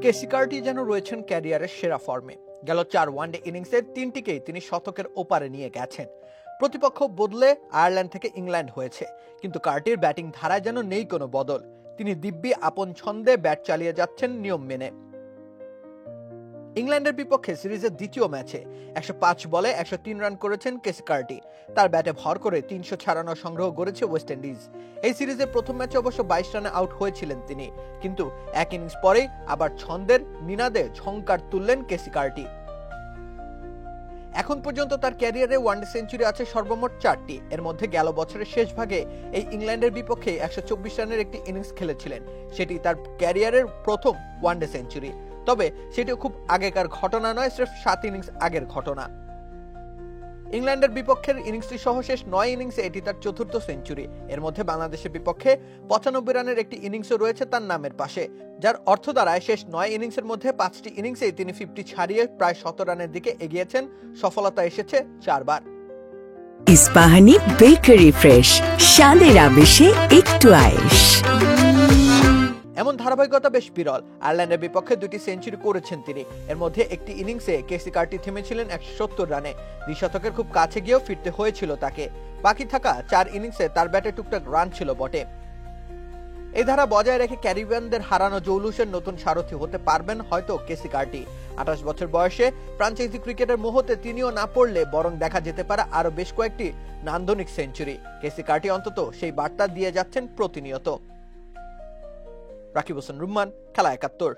Keacy Carty যেন রয়েছেন ক্যারিয়ারের সেরা ফর্মে। গেল 4 ওয়ানডে ইনিংসের 3টিকেই তিনি শতকের ওপারে নিয়ে গেছেন। প্রতিপক্ষ বদলে আয়ারল্যান্ড থেকে ইংল্যান্ড হয়েছে, কিন্তু কার্টির ব্যাটিং ধারায় যেন নেই কোনো বদল। তিনি দিব্যি আপন ছন্দে ব্যাট চালিয়ে যাচ্ছেন নিয়ম মেনে। ইংল্যান্ডের বিপক্ষে সিরিজের দ্বিতীয় ম্যাচে 105 বলে 103 রান করেছেন কেসি কার্টি। তার ব্যাটে ভর করে 396 সংগ্রহ করেছে ওয়েস্ট ইন্ডিজ। এই সিরিজের প্রথম ম্যাচে অবশ্য 22 রানে আউট হয়েছিলেন তিনি, কিন্তু এক ইনিংস পরেই আবার ছন্দের নিনাদে ঝংকার তুললেন কেসি কার্টি। এখন পর্যন্ত তার ক্যারিয়ারে ওয়ানডে সেঞ্চুরি আছে সর্বমোট 4টি। এর মধ্যে গেল বছরের শেষ ভাগে এই ইংল্যান্ডের বিপক্ষে 124 রানের একটি ইনিংস খেলেছিলেন। সেটি তার ক্যারিয়ারের প্রথম ওয়ানডে সেঞ্চুরি। তবে সেটিও খুব আগেকার ঘটনা নয়, স্রেফ 7 ইনিংস আগের ঘটনা। ইংল্যান্ডের বিপক্ষের ইনিংসটি সহ শেষ 9 ইনিংসে এটি তার চতুর্থ সেঞ্চুরি। এর মধ্যে বাংলাদেশের বিপক্ষে 95 রানের একটি ইনিংসও রয়েছে তার নামের পাশে, যার অর্থ দাঁড়ায় শেষ 9 ইনিংসের মধ্যে 5টি ইনিংসেই তিনি 50 ছাড়িয়ে প্রায় 100 রানের দিকে এগিয়েছেন। সফলতা এসেছে 4 বার। ইস্পাহানি বেকারি ফ্রেশ, স্বাদের আবেশে একটু আয়েশ। এমন ধারাবাহিকতা বেশ বিরল। আয়ারল্যান্ডের বিপক্ষে 2টি সেঞ্চুরি করেছেন তিনি। এর মধ্যে একটি ইনিংসে কেসি কার্টি থেমেছিলেন 170 রানে। দ্বিশতকের খুব কাছে গিয়েও ফিরতে হয়েছিল তাকে। বাকি থাকা 4 ইনিংসে তার ব্যাটে টুকটাক রান ছিল বটে। এই ধারা বজায় রেখে ক্যারিবিয়ানদের হারানো জৌলুসের নতুন সারথি হতে পারবেন হয়তো কেসি কার্টি। 28 বছর বয়সে ফ্রাঞ্চাইজি ক্রিকেটের মোহতে তিনিও না পড়লে বরং দেখা যেতে পারে আরো বেশ কয়েকটি নান্দনিক সেঞ্চুরি। কেসি কার্টি অন্তত সেই বার্তা দিয়ে যাচ্ছেন প্রতিনিয়ত। রাকিব হোসেন রুম্মান, খেলা 71।